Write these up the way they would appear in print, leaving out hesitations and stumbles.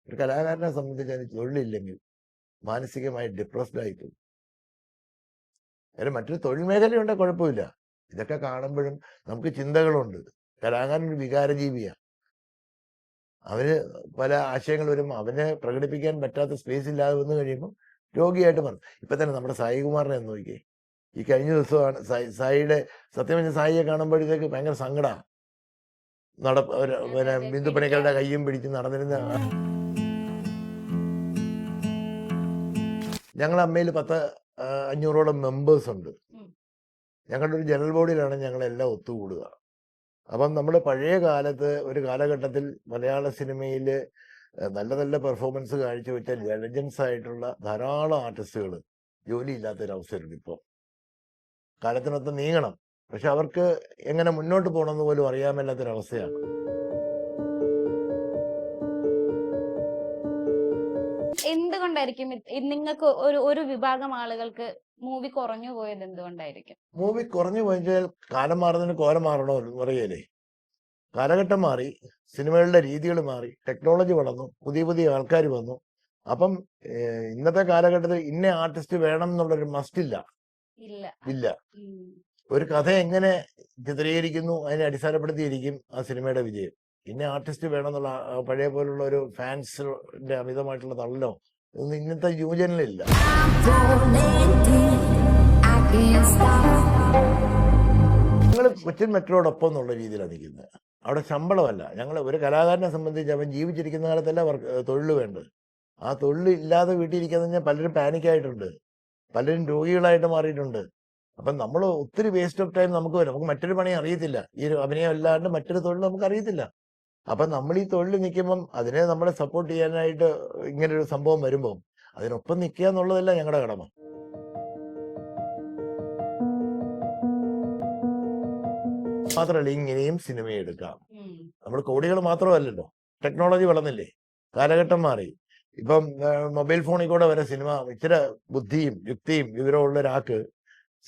ഒരു കലാകാരനെ സംബന്ധിച്ച് അതിന് തൊഴിലില്ലെങ്കിൽ മാനസികമായി ഡിപ്രസ്ഡ് ആയി പോകും. മറ്റൊരു തൊഴിൽ മേഖലയുണ്ട്, കുഴപ്പമില്ല. ഇതൊക്കെ കാണുമ്പോഴും നമുക്ക് ചിന്തകളുണ്ട്. കലാകാരൻ ഒരു വികാരജീവിയാണ്. അവന് പല ആശയങ്ങൾ വരുമ്പോൾ അവനെ പ്രകടിപ്പിക്കാൻ പറ്റാത്ത സ്പേസ് ഇല്ലാതെ വന്നു കഴിയുമ്പോൾ രോഗിയായിട്ട് മാറും. ഇപ്പൊ തന്നെ നമ്മുടെ സായികുമാറിനെ ഒന്ന് നോക്കിയേ. ഈ കഴിഞ്ഞ ദിവസമാണ് സായിയുടെ സത്യം പറഞ്ഞ സായിയെ കാണുമ്പോഴത്തേക്ക് ഭയങ്കര സങ്കടമാണ്. പിന്നെ ബിന്ദു പണിക്കരുടെ കയ്യും പിടിച്ച് നടന്നിരുന്ന ഞങ്ങളുടെ അമ്മയിൽ 500ഓളം മെമ്പേഴ്സ് ഉണ്ട്. ഞങ്ങളുടെ ഒരു ജനറൽ ബോഡിയിലാണ് ഞങ്ങളെല്ലാം ഒത്തുകൂടുക. അപ്പം നമ്മൾ പഴയ കാലത്ത് ഒരു കാലഘട്ടത്തിൽ മലയാള സിനിമയിൽ നല്ല നല്ല പെർഫോമൻസ് കാഴ്ചവെച്ച ലെജൻസ് ആയിട്ടുള്ള ധാരാളം ആർട്ടിസ്റ്റുകൾ ജോലിയില്ലാത്തൊരവസരമുണ്ട്. ഇപ്പോൾ കാലത്തിനൊത്ത് നീങ്ങണം, പക്ഷെ അവർക്ക് എങ്ങനെ മുന്നോട്ട് പോകണമെന്ന് പോലും അറിയാൻ മേലാത്തൊരവസ്ഥയാണ്. എന്തുകൊണ്ടായിരിക്കും നിങ്ങൾക്ക് ഒരു വിഭാഗം ആളുകൾക്ക് മൂവി കുറഞ്ഞു പോയത്? എന്തുകൊണ്ടായിരിക്കും മൂവി കുറഞ്ഞു പോയാൽ കാലം മാറുന്നതിന് കോലം മാറണോ പറയല്ലേ. കാലഘട്ടം മാറി, സിനിമകളുടെ രീതികൾ മാറി, ടെക്നോളജി വളർന്നു, പുതിയ പുതിയ ആൾക്കാർ വന്നു. അപ്പം ഇന്നത്തെ കാലഘട്ടത്തിൽ ഇന്ന ആർട്ടിസ്റ്റ് വേണം എന്നുള്ളൊരു മസ്റ്റ് ഇല്ല. ഒരു കഥ എങ്ങനെ ചിത്രീകരിക്കുന്നു അതിനെ അടിസ്ഥാനപ്പെടുത്തിയിരിക്കും ആ സിനിമയുടെ വിജയം. ഇന്ന ആർട്ടിസ്റ്റ് വേണമെന്നുള്ള പഴയ പോലുള്ള ഒരു ഫാൻസിന്റെ അമിതമായിട്ടുള്ള തള്ളലോ ഇതൊന്നും ഇന്നത്തെ യുവജനലില്ല. ഞങ്ങൾ കൊച്ചിൻ മെട്രോടൊപ്പം എന്നുള്ള രീതിയിലാണ് നിൽക്കുന്നത്. അവിടെ ശമ്പളമല്ല. ഞങ്ങൾ ഒരു കലാകാരനെ സംബന്ധിച്ച് അവൻ ജീവിച്ചിരിക്കുന്ന കാലത്തല്ല തൊഴിൽ വേണ്ടത്. ആ തൊഴിൽ ഇല്ലാതെ വീട്ടിലിരിക്കാന്ന് പറഞ്ഞാൽ പലരും പാനിക്കായിട്ടുണ്ട്, പലരും രോഗികളായിട്ട് മാറിയിട്ടുണ്ട്. അപ്പം നമ്മൾ ഒത്തിരി വേസ്റ്റ് ഓഫ് ടൈം നമുക്ക് വരും. നമുക്ക് മറ്റൊരു പണി അറിയത്തില്ല. ഈ അഭിനയം അല്ലാണ്ട് മറ്റൊരു തൊഴിൽ നമുക്ക് അറിയത്തില്ല. അപ്പം നമ്മൾ ഈ തൊഴിൽ നിൽക്കുമ്പം അതിനെ നമ്മളെ സപ്പോർട്ട് ചെയ്യാനായിട്ട് ഇങ്ങനൊരു സംഭവം വരുമ്പം അതിനൊപ്പം നിൽക്കുക എന്നുള്ളതല്ല ഞങ്ങളുടെ കടമ. മാത്രമല്ല ഇങ്ങനെയും സിനിമ എടുക്കാം. നമ്മൾ കോടികൾ മാത്രമല്ലല്ലോ, ടെക്നോളജി വളർന്നില്ലേ, കാലഘട്ടം മാറി. ഇപ്പം മൊബൈൽ ഫോണിൽ കൂടെ വരെ സിനിമ ഇച്ചിരി ബുദ്ധിയും യുക്തിയും വിവരമുള്ള ഒരാൾക്ക്,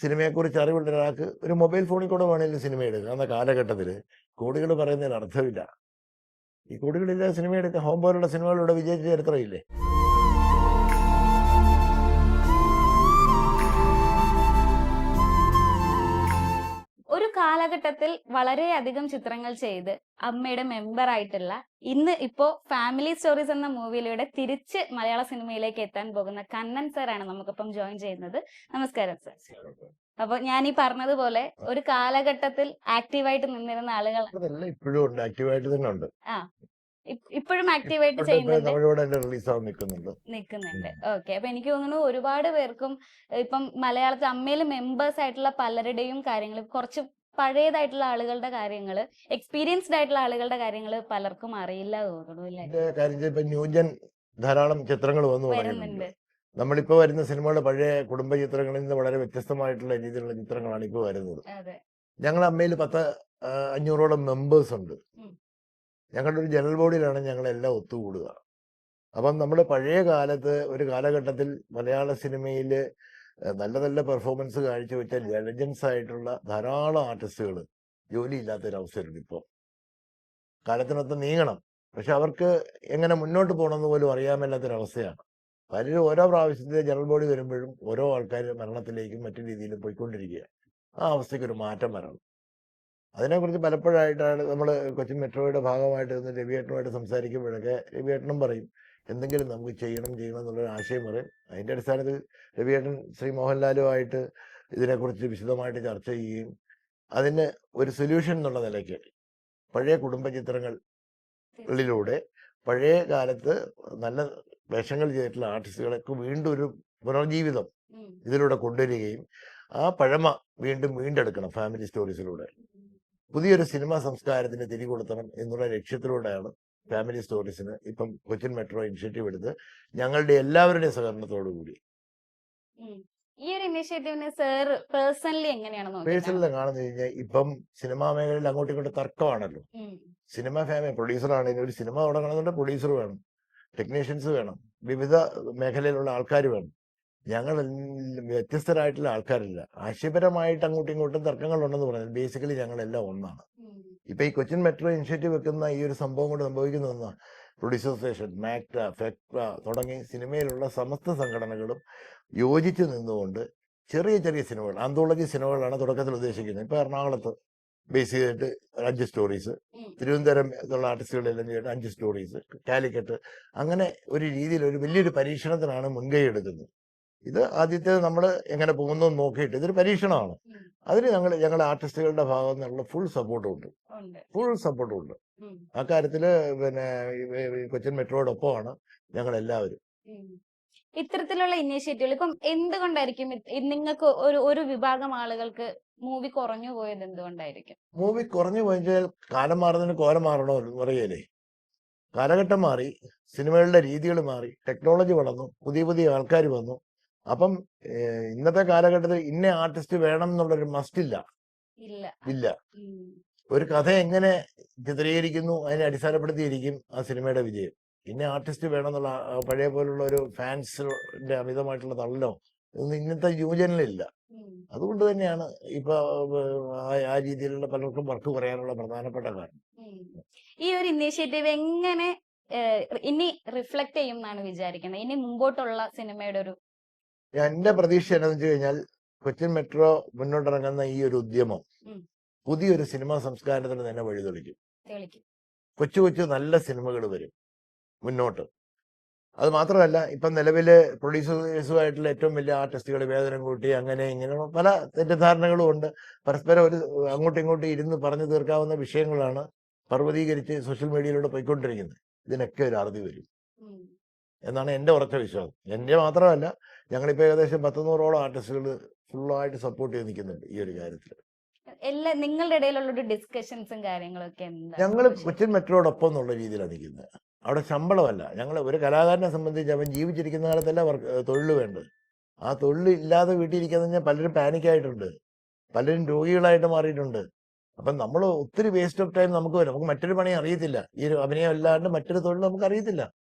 സിനിമയെക്കുറിച്ച് അറിവുള്ള ഒരാൾക്ക് ഒരു മൊബൈൽ ഫോണിൽ കൂടെ വേണമെങ്കിലും സിനിമ എടുക്കുക. എന്ന കാലഘട്ടത്തിൽ കോടികൾ പറയുന്നതിന് അർത്ഥമില്ല. ഈ കോടികളില്ല സിനിമ എടുക്കുക. ഹോം പോലുള്ള സിനിമകളിലൂടെ വിജയിച്ച ചരിത്രമില്ലേ. ഒരു കാലഘട്ടത്തിൽ വളരെയധികം ചിത്രങ്ങൾ ചെയ്ത് അമ്മയുടെ മെമ്പർ ആയിട്ടുള്ള ഇപ്പോ ഫാമിലി സ്റ്റോറീസ് എന്ന മൂവിയിലൂടെ തിരിച്ച് മലയാള സിനിമയിലേക്ക് എത്താൻ പോകുന്ന കണ്ണൻ സാറാണ് നമുക്കിപ്പം ജോയിൻ ചെയ്യുന്നത്. നമസ്കാരം സർ. അപ്പൊ ഞാൻ ഈ പറഞ്ഞതുപോലെ ഒരു കാലഘട്ടത്തിൽ ആക്റ്റീവായിട്ട് നിന്നിരുന്ന ആളുകൾ ഇപ്പോഴും ഉണ്ട്, ആക്റ്റീവായിട്ട് തന്നെ ഉണ്ട്. ഇപ്പോഴും ആക്റ്റീവായിട്ട് നിൽക്കുന്നുണ്ട്. ഓക്കെ. അപ്പൊ എനിക്ക് തോന്നുന്നു ഒരുപാട് പേർക്കും ഇപ്പം മലയാളത്തിൽ അമ്മയിൽ മെമ്പേഴ്സ് ആയിട്ടുള്ള പലരുടെയും കാര്യങ്ങൾ, കുറച്ച് പഴയതായിട്ടുള്ള ആളുകളുടെ കാര്യങ്ങൾ, എക്സ്പീരിയൻസ്ഡ് ആയിട്ടുള്ള ആളുകളുടെ കാര്യങ്ങൾ പലർക്കും അറിയില്ല തോന്നുന്നു. ന്യൂജൻ ധാരാളം ചിത്രങ്ങൾ വരുന്നുണ്ട്. നമ്മളിപ്പോ വരുന്ന സിനിമകളുടെ പഴയ കുടുംബ ചിത്രങ്ങളിൽ നിന്ന് വളരെ വ്യത്യസ്തമായിട്ടുള്ള രീതിയിലുള്ള ചിത്രങ്ങളാണ് ഇപ്പോൾ വരുന്നത്. ഞങ്ങളുടെ അമ്മയിൽ 500ഓളം മെമ്പേഴ്സ് ഉണ്ട്. ഞങ്ങളുടെ ഒരു ജനറൽ ബോഡിയിലാണ് ഞങ്ങളെല്ലാം ഒത്തുകൂടുക. അപ്പം നമ്മൾ പഴയ കാലത്ത് ഒരു കാലഘട്ടത്തിൽ മലയാള സിനിമയിൽ നല്ല നല്ല പെർഫോമൻസ് കാഴ്ചവെച്ച ലെജൻസ് ആയിട്ടുള്ള ധാരാളം ആർട്ടിസ്റ്റുകൾ ജോലിയില്ലാത്തൊരവസരമുണ്ട്. ഇപ്പോൾ കാലത്തിനൊത്ത് നീങ്ങണം, പക്ഷെ അവർക്ക് എങ്ങനെ മുന്നോട്ട് പോകണമെന്ന് പോലും അറിയാൻ മേലാത്തൊരവസ്ഥയാണ്. പലരും ഓരോ പ്രാവശ്യത്തെ ജനറൽ ബോഡി വരുമ്പോഴും ഓരോ ആൾക്കാർ മരണത്തിലേക്കും മറ്റു രീതിയിലും പോയിക്കൊണ്ടിരിക്കുക. ആ അവസ്ഥയ്ക്ക് ഒരു മാറ്റം വരണം. അതിനെക്കുറിച്ച് പലപ്പോഴായിട്ടാണ് നമ്മൾ കൊച്ചിൻ മെട്രോയുടെ ഭാഗമായിട്ട് നിന്ന് രവിയേട്ടനുമായിട്ട് സംസാരിക്കുമ്പോഴൊക്കെ രവിയേട്ടനും പറയും എന്തെങ്കിലും നമുക്ക് ചെയ്യണം എന്നുള്ളൊരു ആശയം പറയും. അതിൻ്റെ അടിസ്ഥാനത്തിൽ രവിയേട്ടൻ ശ്രീ മോഹൻലാലുമായിട്ട് ഇതിനെക്കുറിച്ച് വിശദമായിട്ട് ചർച്ച ചെയ്യുകയും അതിന് ഒരു സൊല്യൂഷൻ എന്നുള്ള നിലയ്ക്ക് പഴയ കുടുംബ ചിത്രങ്ങളിലൂടെ പഴയ കാലത്ത് നല്ല വേഷങ്ങൾ ചെയ്തിട്ടുള്ള ആർട്ടിസ്റ്റുകളൊക്കെ വീണ്ടും ഒരു പുനർജീവിതം ഇതിലൂടെ കൊണ്ടുവരികയും ആ പഴമ വീണ്ടെടുക്കണം ഫാമിലി സ്റ്റോറീസിലൂടെ. പുതിയൊരു സിനിമാ സംസ്കാരത്തിന് തിരികൊടുക്കണം എന്നുള്ള ലക്ഷ്യത്തിലൂടെയാണ് ഫാമിലി സ്റ്റോറീസിന് ഇപ്പം കൊച്ചിൻ മെട്രോ ഇനിഷ്യേറ്റീവ് എടുത്ത് ഞങ്ങളുടെ എല്ലാവരുടെയും സഹകരണത്തോടു കൂടി. ഈ ഒരു ഇനിഷ്യേറ്റീവിനെ സർ പേഴ്സണലി എങ്ങനെയാണ് കാണുന്നത് കഴിഞ്ഞാൽ ഇപ്പം സിനിമാ മേഖലയിൽ അങ്ങോട്ടും ഇങ്ങോട്ടും തർക്കമാണല്ലോ. സിനിമ ഫാമിലി പ്രൊഡ്യൂസർ ആണെങ്കിൽ ഒരു സിനിമ തുടങ്ങണമെന്നുണ്ടെങ്കിൽ പ്രൊഡ്യൂസർ വേണം, ടെക്നീഷ്യൻസ് വേണം, വിവിധ മേഖലയിലുള്ള ആൾക്കാർ വേണം. ഞങ്ങൾ വ്യത്യസ്തരായിട്ടുള്ള ആൾക്കാരില്ല. ആശയപരമായിട്ട് അങ്ങോട്ടും ഇങ്ങോട്ടും തർക്കങ്ങളുണ്ടെന്ന് പറഞ്ഞാൽ ബേസിക്കലി ഞങ്ങളെല്ലാം ഒന്നാണ്. ഇപ്പൊ ഈ കൊച്ചിൻ മെട്രോ ഇനിഷ്യേറ്റീവ് വെക്കുന്ന ഈ ഒരു സംഭവം കൊണ്ട് സംഭവിക്കുന്നതെന്നാ പ്രൊഡ്യൂസർ അസോസിയേഷൻ, മാക്ട, ഫെക്ട തുടങ്ങി സിനിമയിലുള്ള സമസ്ത സംഘടനകളും യോജിച്ച് നിന്നുകൊണ്ട് ചെറിയ ചെറിയ സിനിമകൾ, ആന്തോളജി സിനിമകളാണ് തുടക്കത്തിൽ ഉദ്ദേശിക്കുന്നത്. ഇപ്പോൾ എറണാകുളത്ത് ബേസ് ചെയ്തിട്ട് 5 സ്റ്റോറീസ്, തിരുവനന്തപുരം ഉള്ള ആർട്ടിസ്റ്റുകളെല്ലാം ചെയ്തിട്ട് 5 സ്റ്റോറീസ്, കാലിക്കറ്റ്, അങ്ങനെ ഒരു രീതിയിൽ ഒരു വലിയൊരു പരീക്ഷണത്തിനാണ് മുൻകൈ എടുക്കുന്നത്. ഇത് ആദ്യത്തെ നമ്മൾ എങ്ങനെ പോകുന്നു എന്ന് നോക്കിയിട്ട് ഇതൊരു പരീക്ഷണമാണ്. അതിന് ഞങ്ങളുടെ ആർട്ടിസ്റ്റുകളുടെ ഭാഗത്തു നിന്നുള്ള ഫുൾ സപ്പോർട്ടും ഉണ്ട്. ആ കാര്യത്തില് പിന്നെ ഈ കൊച്ചിൻ മെട്രോയോടൊപ്പമാണ് ഞങ്ങൾ എല്ലാവരും. ഇത്തരത്തിലുള്ള ഇനീഷ്യേറ്റീവുകൾ ഇപ്പം എന്തുകൊണ്ടായിരിക്കും നിങ്ങൾക്ക് ഒരു വിഭാഗം ആളുകൾക്ക് മൂവി കുറഞ്ഞു പോയത് എന്തുകൊണ്ടായിരിക്കും? മൂവി കുറഞ്ഞു പോയാൽ കാലം മാറുന്നതിന് കോലം മാറണോ എന്ന് പറയലേ. കാലഘട്ടം മാറി, സിനിമകളുടെ രീതികൾ മാറി, ടെക്നോളജി വളർന്നു, പുതിയ പുതിയ ആൾക്കാർ വന്നു. അപ്പം ഇന്നത്തെ കാലഘട്ടത്തിൽ ഇന്ന ആർട്ടിസ്റ്റ് വേണം എന്നുള്ളൊരു മസ്റ്റ് ഇല്ല. ഒരു കഥ എങ്ങനെ ചിത്രീകരിക്കുന്നു അതിനെ അടിസ്ഥാനപ്പെടുത്തിയിരിക്കും ആ സിനിമയുടെ വിജയം. ഇന്ന ആർട്ടിസ്റ്റ് വേണമെന്നുള്ള പഴയ പോലുള്ള ഒരു ഫാൻസിന്റെ അമിതമായിട്ടുള്ള തള്ളലോ ഇതൊന്നും ഇന്നത്തെ യുവജനിലില്ല. അതുകൊണ്ട് തന്നെയാണ് ഇപ്പൊ ആ രീതിയിലുള്ള പലർക്കും വർക്ക് പറയാനുള്ള പ്രധാനപ്പെട്ട കാരണം. ഈ ഒരു ഇനീഷ്യേറ്റീവ് എങ്ങനെ ഇനി റിഫ്ലക്ട് ചെയ്യും എന്നാണ് വിചാരിക്കുന്നത്, ഇനി മുമ്പോട്ടുള്ള സിനിമയുടെ ഒരു? എന്റെ പ്രതീക്ഷ എന്താണെന്ന് വെച്ച് കഴിഞ്ഞാൽ കൊച്ചിൻ മെട്രോ മുന്നോട്ടിറങ്ങുന്ന ഈ ഒരു ഉദ്യമം പുതിയൊരു സിനിമാ സംസ്കാരത്തിന് തന്നെ വഴിതെളിക്കും. കൊച്ചു കൊച്ചു നല്ല സിനിമകൾ വരും മുന്നോട്ട്. അത് മാത്രമല്ല, ഇപ്പം നിലവിലെ പ്രൊഡ്യൂസേഴ്സുമായിട്ടുള്ള ഏറ്റവും വലിയ ആർട്ടിസ്റ്റുകൾ വേതനം കൂട്ടി അങ്ങനെ ഇങ്ങനെ പല തെറ്റിദ്ധാരണകളും ഉണ്ട്. പരസ്പരം ഒരു അങ്ങോട്ടും ഇങ്ങോട്ടും ഇരുന്ന് പറഞ്ഞു തീർക്കാവുന്ന വിഷയങ്ങളാണ് പർവ്വതീകരിച്ച് സോഷ്യൽ മീഡിയയിലൂടെ പോയിക്കൊണ്ടിരിക്കുന്നത്. ഇതിനൊക്കെ ഒരു അറുതി വരും എന്നാണ് എൻ്റെ ഉറച്ച വിശ്വാസം. എൻ്റെ മാത്രമല്ല, ഞങ്ങളിപ്പോൾ ഏകദേശം 100-100ഓളം ആർട്ടിസ്റ്റുകൾ ഫുള്ളായിട്ട് സപ്പോർട്ട് ചെയ്ത് നിൽക്കുന്നുണ്ട് ഈ ഒരു കാര്യത്തിൽ. നിങ്ങളുടെ ഇടയിലുള്ള ഒരു ഡിസ്കഷൻസും കാര്യങ്ങളൊക്കെ ഞങ്ങൾ കൊച്ചിൻ മെട്രോയോടൊപ്പം എന്നുള്ള രീതിയിലാണ് നിൽക്കുന്നത്. അവിടെ ശമ്പളമല്ല. ഞങ്ങൾ ഒരു കലാകാരനെ സംബന്ധിച്ച് അവൻ ജീവിച്ചിരിക്കുന്ന കാലത്തല്ല തൊഴിൽ വേണ്ടത്. ആ തൊഴിൽ ഇല്ലാതെ വീട്ടിലിരിക്കാന്ന് പറഞ്ഞാൽ പലരും പാനിക്കായിട്ടുണ്ട്, പലരും രോഗികളായിട്ട് മാറിയിട്ടുണ്ട്. അപ്പം നമ്മൾ ഒത്തിരി വേസ്റ്റ് ഓഫ് ടൈം നമുക്ക് വരും. നമുക്ക് മറ്റൊരു പണി അറിയത്തില്ല, ഈ ഒരു അഭിനയം അല്ലാണ്ട് മറ്റൊരു തൊഴിൽ നമുക്ക് അറിയത്തില്ല.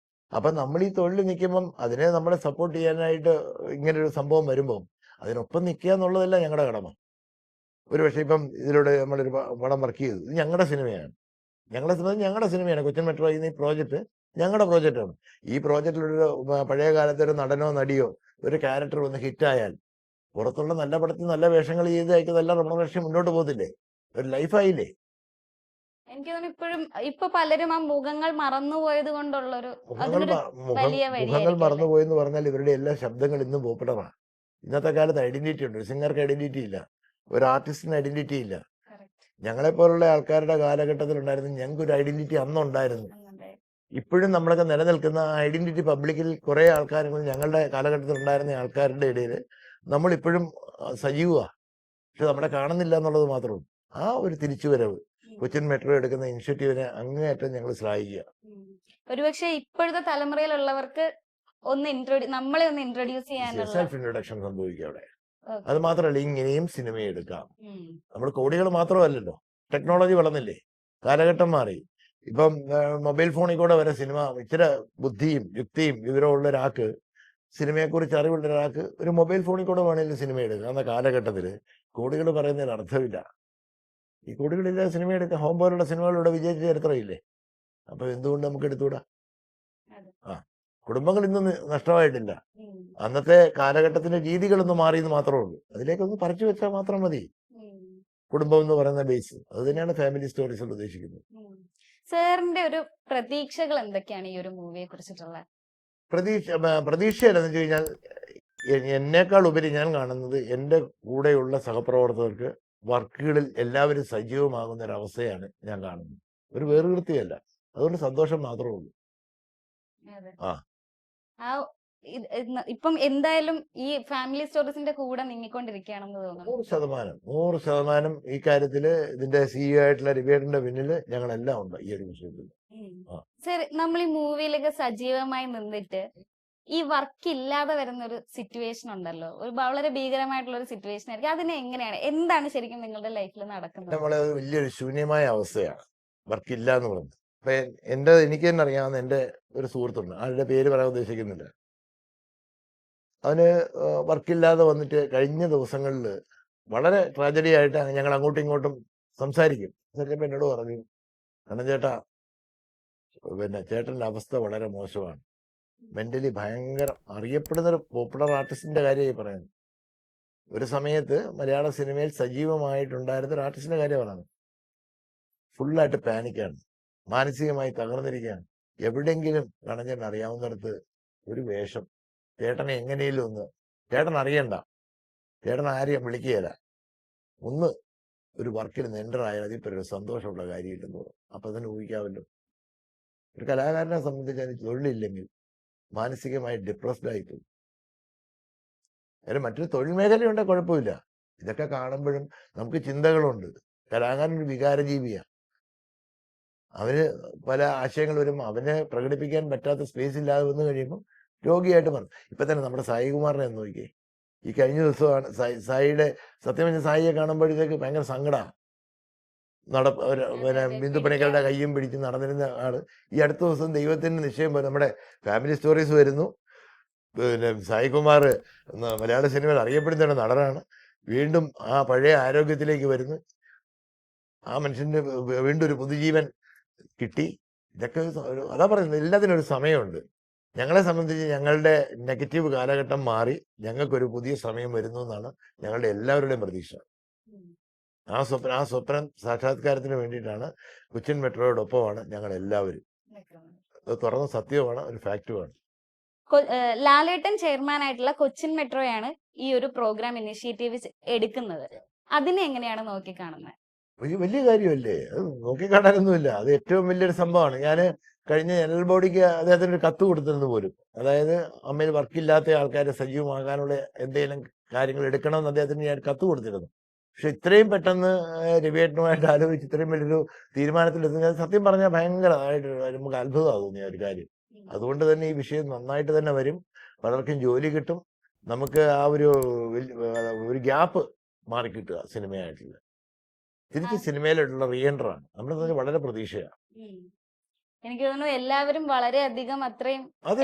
അപ്പം നമ്മൾ ഈ തൊഴിൽ നിൽക്കുമ്പം അതിനെ നമ്മളെ സപ്പോർട്ട് ചെയ്യാനായിട്ട് ഇങ്ങനൊരു സംഭവം വരുമ്പം അതിനൊപ്പം നിൽക്കുക എന്നുള്ളതല്ല ഞങ്ങളുടെ കടമ. ഒരു പക്ഷേ ഇപ്പം ഇതിലൂടെ നമ്മളൊരു പടം വർക്ക് ചെയ്തു, ഇത് ഞങ്ങളുടെ സിനിമയാണ്. ഞങ്ങളുടെ സിനിമയാണ് കൊച്ചിൻ മെട്രോ എന്ന ഈ പ്രോജക്റ്റ് ഞങ്ങളുടെ പ്രോജക്റ്റാണ്. ഈ പ്രോജക്റ്റിലൊരു പഴയ കാലത്തെ ഒരു നടനോ നടിയോ ഒരു ക്യാരക്ടർ വന്ന് ഹിറ്റായാൽ പുറത്തുള്ള നല്ല പടത്തിൽ നല്ല വേഷങ്ങൾ ചെയ്ത് അയക്ക് നല്ല റെമ്യൂണറേഷൻ മുന്നോട്ട് പോകത്തില്ലേ? ഒരു ലൈഫായില്ലേ? എനിക്ക് തോന്നുന്നു ഇപ്പോഴും ഇപ്പൊ പലരും ആ മുഖങ്ങൾ മറന്നുപോയത് കൊണ്ടുള്ളൊരു മുഖങ്ങൾ മറന്നുപോയെന്ന് പറഞ്ഞാൽ ഇവരുടെ എല്ലാ ശബ്ദങ്ങൾ ഇന്നും പോപ്പുലറാണ്. ഇന്നത്തെ കാലത്ത് ഐഡന്റിറ്റി ഉണ്ട്. ഒരു സിംഗർക്ക് ഐഡന്റിറ്റി ഇല്ല, ഒരു ആർട്ടിസ്റ്റിന് ഐഡന്റിറ്റി ഇല്ല. ഞങ്ങളെപ്പോലുള്ള ആൾക്കാരുടെ കാലഘട്ടത്തിൽ ഉണ്ടായിരുന്നു, ഞങ്ങൾക്കൊരു ഐഡന്റിറ്റി അന്നുണ്ടായിരുന്നു. ഇപ്പോഴും നമ്മളൊക്കെ നിലനിൽക്കുന്ന ഐഡന്റിറ്റി പബ്ലിക്കിൽ കുറെ ആൾക്കാർ ഞങ്ങളുടെ കാലഘട്ടത്തിൽ ഉണ്ടായിരുന്ന ആൾക്കാരുടെ ഇടയിൽ നമ്മളിപ്പോഴും സജീവമാണ്. പക്ഷെ നമ്മളെ കാണുന്നില്ല എന്നുള്ളത് മാത്രമേ. ആ ഒരു തിരിച്ചുവരവ് കൊച്ചിൻ മെട്രോ എടുക്കുന്ന ഇനിഷ്യേറ്റീവിനെ അങ്ങേയറ്റം ഞങ്ങൾ ശ്ലാഘിക്കുക. ഒരുപക്ഷെ ഇപ്പോഴത്തെ തലമുറയിലുള്ളവർക്ക് നമ്മളെ ഒന്ന് ഇൻട്രൊഡ്യൂസ് ചെയ്യാനുള്ള സെൽഫ് ഇൻട്രൊഡക്ഷൻ സംഭവിക്കുക അവിടെ. അത് മാത്രമല്ല, ഇങ്ങനെയും സിനിമ എടുക്കാം. നമ്മൾ കോടികൾ മാത്രമല്ലല്ലോ, ടെക്നോളജി വളർന്നില്ലേ, കാലഘട്ടം മാറി. ഇപ്പം മൊബൈൽ ഫോണിൽ കൂടെ വരെ സിനിമ, ഇച്ചിരി ബുദ്ധിയും യുക്തിയും വിവരമുള്ള ഒരാൾക്ക്, സിനിമയെക്കുറിച്ച് അറിവുള്ള ഒരാൾക്ക് ഒരു മൊബൈൽ ഫോണിൽ കൂടെ വേണമെങ്കിലും സിനിമ എടുക്കാം. എന്ന കാലഘട്ടത്തിൽ കോടികൾ പറയുന്നതിന് അർത്ഥമില്ല. ഈ കോടികളില്ലാതെ സിനിമ എടുക്കാം. ഹോം പോലുള്ള സിനിമകളിലൂടെ വിജയിച്ച ചരിത്രമില്ലേ? അപ്പൊ എന്തുകൊണ്ട് നമുക്ക് എടുത്തുകൂടാ? കുടുംബങ്ങൾ ഇന്നും നഷ്ടമായിട്ടില്ല. അന്നത്തെ കാലഘട്ടത്തിന്റെ രീതികളൊന്നും മാറിയെന്ന് മാത്രമേ ഉള്ളൂ. അതിലേക്കൊന്ന് പറിച്ചു വെച്ചാൽ മാത്രം മതി. കുടുംബം എന്ന് പറയുന്ന ബേസ് അത് തന്നെയാണ് ഫാമിലി സ്റ്റോറീസ് ഉദ്ദേശിക്കുന്നത്. സാറിന്റെ ഒരു പ്രതീക്ഷകൾ എന്തൊക്കെയാണ് ഈ ഒരു മൂവിയെ കുറിച്ചിട്ടുള്ള? പ്രതീക്ഷ എന്ന് വെച്ച് കഴിഞ്ഞാൽ, എന്നേക്കാൾ ഉപരി ഞാൻ കാണുന്നത് എൻ്റെ കൂടെയുള്ള സഹപ്രവർത്തകർക്ക് വർക്കുകളിൽ എല്ലാവരും സജീവമാകുന്ന ഒരു അവസ്ഥയാണ് ഞാൻ കാണുന്നത്. ഒരു വേറുകൃത്യമല്ല. അതുകൊണ്ട് സന്തോഷം മാത്രമേ ഉള്ളൂ. ഇപ്പം എന്തായാലും ഈ ഫാമിലി സ്റ്റോറീസിന്റെ കൂടെ നീങ്ങിക്കൊണ്ടിരിക്കുകയാണെന്ന് തോന്നുന്നു. 100% ഈ കാര്യത്തില് ഇതിന്റെ സിഇഒ ആയിട്ടുള്ള രവിയേട്ടന്റെ പിന്നില് ഞങ്ങളെല്ലാം ഉണ്ട് ഈ ഒരു വിഷയത്തിൽ. സർ, നമ്മൾ ഈ മൂവിയിലൊക്കെ സജീവമായി നിന്നിട്ട് ഈ വർക്ക് ഇല്ലാതെ വരുന്ന ഒരു സിറ്റുവേഷൻ ഉണ്ടല്ലോ, ഒരു വളരെ ഭീകരമായിട്ടുള്ള ഒരു സിറ്റുവേഷൻ ആയിരിക്കും. അതിനെ എന്താണ് ശരിക്കും നിങ്ങളുടെ ലൈഫിൽ നടക്കുന്നത്? നമ്മളെ വലിയൊരു ശൂന്യമായ അവസ്ഥയാണ് വർക്ക് ഇല്ല എന്ന് പറയുന്നത്. അപ്പൊ എനിക്ക് തന്നെ അറിയാവുന്ന എൻ്റെ ഒരു സുഹൃത്തുണ്ട്, ആളുടെ പേര് പറയാൻ ഉദ്ദേശിക്കുന്നില്ല. അവന് വർക്കില്ലാതെ വന്നിട്ട് കഴിഞ്ഞ ദിവസങ്ങളിൽ വളരെ ട്രാജഡി ആയിട്ട് ഞങ്ങൾ അങ്ങോട്ടും ഇങ്ങോട്ടും സംസാരിക്കും. എന്നോട് പറഞ്ഞു, കാരണം ചേട്ടാ, പിന്നെ ചേട്ടൻ്റെ അവസ്ഥ വളരെ മോശമാണ്. മെന്റലി ഭയങ്കര അറിയപ്പെടുന്ന ഒരു പോപ്പുലർ ആർട്ടിസ്റ്റിന്റെ കാര്യമായി പറയുന്നത്. ഒരു സമയത്ത് മലയാള സിനിമയിൽ സജീവമായിട്ടുണ്ടായിരുന്ന ഒരു ആർട്ടിസ്റ്റിന്റെ കാര്യം പറയുന്നത്. ഫുള്ളായിട്ട് പാനിക്കാണ്, മാനസികമായി തകർന്നിരിക്കുകയാണ്. എവിടെയെങ്കിലും കണഞ്ഞൻ അറിയാവുന്നിടത്ത് ഒരു വേഷം ചേട്ടനെ എങ്ങനെയും ഒന്ന്, ചേട്ടൻ അറിയണ്ട, ചേട്ടൻ ആരെയും വിളിക്കുകയില്ല, ഒന്ന് ഒരു വർക്കിൽ എൻ്ററായാൽ അതിപ്പോൾ ഒരു സന്തോഷമുള്ള കാര്യമില്ലെന്ന് പറയും. അപ്പൊ തന്നെ ഊഹിക്കാമല്ലോ, ഒരു കലാകാരനെ സംബന്ധിച്ച് അതിന് തൊഴിലില്ലെങ്കിൽ മാനസികമായി ഡിപ്രസ്ഡ് ആയിപ്പോയി. അതിന് മറ്റൊരു തൊഴിൽ മേഖലയുണ്ടെങ്കിൽ കുഴപ്പമില്ല. ഇതൊക്കെ കാണുമ്പോഴും നമുക്ക് ചിന്തകളുണ്ട്. കലാകാരൻ ഒരു വികാരജീവിയാണ്. അവന് പല ആശയങ്ങൾ വരും, അവന് പ്രകടിപ്പിക്കാൻ പറ്റാത്ത സ്പേസ് ഇല്ലാതെ വന്നു കഴിയുമ്പോൾ രോഗിയായിട്ട് മാറും. ഇപ്പൊ തന്നെ നമ്മുടെ സായികുമാറിനെ ഒന്ന് നോക്കിയേ. ഈ കഴിഞ്ഞ ദിവസമാണ് സായിയുടെ, സത്യം പറഞ്ഞ സായിയെ കാണുമ്പോഴത്തേക്ക് ഭയങ്കര സങ്കടമാണ്. പിന്നെ ബിന്ദു പണിക്കരുടെ കയ്യും പിടിച്ച് നടന്നിരുന്ന ആള് ഈ അടുത്ത ദിവസം ദൈവത്തിന്റെ നിശ്ചയം പോലെ നമ്മുടെ ഫാമിലി സ്റ്റോറീസ് വരുന്നു. പിന്നെ സായികുമാർ മലയാള സിനിമയിൽ അറിയപ്പെടുന്ന ഒരു നടനാണ്. വീണ്ടും ആ പഴയ ആരോഗ്യത്തിലേക്ക് വരുന്നു. ആ മനുഷ്യന് വീണ്ടും ഒരു പുതുജീവൻ കിട്ടി. ഇതൊക്കെ അതാ പറയുന്നത്, എല്ലാത്തിനും ഒരു സമയമുണ്ട്. ഞങ്ങളെ സംബന്ധിച്ച് ഞങ്ങളുടെ നെഗറ്റീവ് കാലഘട്ടം മാറി ഞങ്ങൾക്കൊരു പുതിയ സമയം വരുന്നു എന്നാണ് ഞങ്ങളുടെ എല്ലാവരുടെയും പ്രതീക്ഷ. ആ സ്വപ്നം സാക്ഷാത്കാരത്തിന് വേണ്ടിയിട്ടാണ് കൊച്ചിൻ മെട്രോയോടൊപ്പമാണ് ഞങ്ങൾ എല്ലാവരും. അത് തുറന്ന സത്യമാണ്, ഒരു ഫാക്റ്റുമാണ്. ലാലേട്ടൻ ചെയർമാൻ ആയിട്ടുള്ള കൊച്ചിൻ മെട്രോയാണ് ഈ ഒരു പ്രോഗ്രാം ഇനിഷ്യേറ്റീവ് എടുക്കുന്നത്. അതിനെ എങ്ങനെയാണ് നോക്കിക്കാണുന്നത്? വലിയ കാര്യമല്ലേ, അത് നോക്കിക്കാണാനൊന്നുമില്ല. അത് ഏറ്റവും വലിയൊരു സംഭവമാണ്. ഞാൻ കഴിഞ്ഞ ജനറൽ ബോഡിക്ക് അദ്ദേഹത്തിന് ഒരു കത്ത് കൊടുത്തിരുന്നു പോലും. അതായത് അമ്മയിൽ വർക്കില്ലാത്ത ആൾക്കാരെ സജീവമാകാനുള്ള എന്തെങ്കിലും കാര്യങ്ങൾ എടുക്കണമെന്ന് അദ്ദേഹത്തിന് ഞാൻ കത്ത് കൊടുത്തിരുന്നു. പക്ഷെ ഇത്രയും പെട്ടെന്ന് രവിയേട്ടനുമായിട്ട് ആലോചിച്ച് ഇത്രയും വലിയൊരു തീരുമാനത്തിലെത്തുന്നത് സത്യം പറഞ്ഞാൽ ഭയങ്കരമായിട്ട് നമുക്ക് അത്ഭുതമാണ് തോന്നിയ ഒരു കാര്യം. അതുകൊണ്ട് തന്നെ ഈ വിഷയം നന്നായിട്ട് തന്നെ വരും. പലർക്കും ജോലി കിട്ടും. നമുക്ക് ആ ഒരു ഗ്യാപ്പ് മാറിക്കിട്ടുക സിനിമയായിട്ടുള്ള. തിരിച്ച് സിനിമയിലോട്ടുള്ള റീഎൻട്രാണ് നമ്മൾ വളരെ പ്രതീക്ഷയാണ്. എനിക്ക് തോന്നുന്നു എല്ലാവരും വളരെയധികം അത്രയും അത്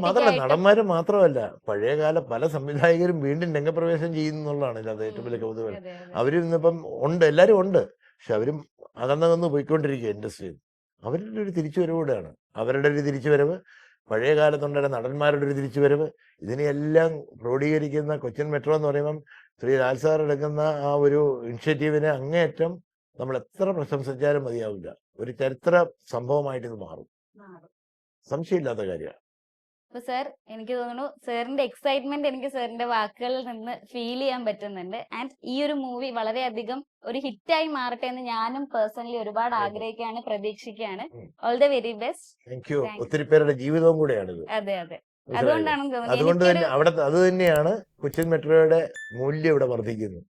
മാത്രമല്ല, നടന്മാര് മാത്രമല്ല, പഴയകാല പല സംവിധായകരും വീണ്ടും രംഗപ്രവേശം ചെയ്യുന്നുള്ളതാണ് അത് ഏറ്റവും വലിയ കൗതുകം. അവരും ഇന്നിപ്പം ഉണ്ട്, എല്ലാവരും ഉണ്ട്. പക്ഷെ അവരും അകന്നകന്ന് പോയിക്കൊണ്ടിരിക്കുക ഇൻഡസ്ട്രിയിൽ. അവരുടെ ഒരു തിരിച്ചുവരവൂടെയാണ്. അവരുടെ ഒരു തിരിച്ചുവരവ്, പഴയ കാലത്തുണ്ടായിരുന്ന നടന്മാരുടെ ഒരു തിരിച്ചുവരവ്, ഇതിനെയെല്ലാം ക്രോഡീകരിക്കുന്ന കൊച്ചിൻ മെട്രോ എന്ന് പറയുമ്പം ശ്രീ ലാൽ സാർ എടുക്കുന്ന ആ ഒരു ഇനിഷ്യേറ്റീവിനെ അങ്ങേയറ്റം നമ്മൾ എത്ര പ്രശംസിച്ചാലും മതിയാവില്ല. ഒരു ചരിത്ര സംഭവമായിട്ട് ഇത് മാറും, സംശയമില്ലാത്ത കാര്യമാണ്. അപ്പൊ സാർ, എനിക്ക് തോന്നുന്നു സാറിന്റെ എക്സൈറ്റ്മെന്റ് എനിക്ക് സാറിന്റെ വാക്കുകളിൽ നിന്ന് ഫീൽ ചെയ്യാൻ പറ്റുന്നുണ്ട്. ആൻഡ് ഈ ഒരു മൂവി വളരെയധികം ഒരു ഹിറ്റായി മാറട്ടെ എന്ന് ഞാനും പേഴ്സണലി ഒരുപാട് ആഗ്രഹിക്കുകയാണ്, പ്രതീക്ഷിക്കുകയാണ്. All the very best. Thank you. ഒത്തിരി പേരുടെ ജീവിതവും കൂടെയാണിത്. അതെ അതെ, അതുകൊണ്ടാണ് അതുകൊണ്ട് തന്നെ അവിടെ അത് തന്നെയാണ് കൊച്ചിൻ മെട്രോയുടെ മൂല്യം ഇവിടെ വർദ്ധിക്കുന്നത്.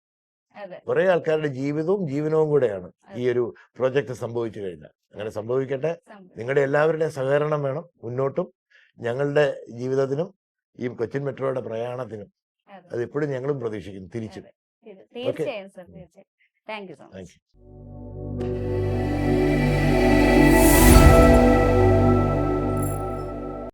കുറെ ആൾക്കാരുടെ ജീവിതവും ജീവനവും കൂടെയാണ് ഈ ഒരു പ്രോജക്റ്റ് സംഭവിച്ചു കഴിഞ്ഞാൽ. അങ്ങനെ സംഭവിക്കട്ടെ. നിങ്ങളുടെ എല്ലാവരുടെയും സഹകരണം വേണം മുന്നോട്ടും. ഞങ്ങളുടെ ജീവിതത്തിനും ഈ കൊച്ചിൻ മെട്രോയുടെ പ്രയാണത്തിനും അത് എപ്പോഴും ഞങ്ങളും പ്രതീക്ഷിക്കുന്നു തിരിച്ചും. തീർച്ചയായും സർ, തീർച്ചയായും. Thank you so much.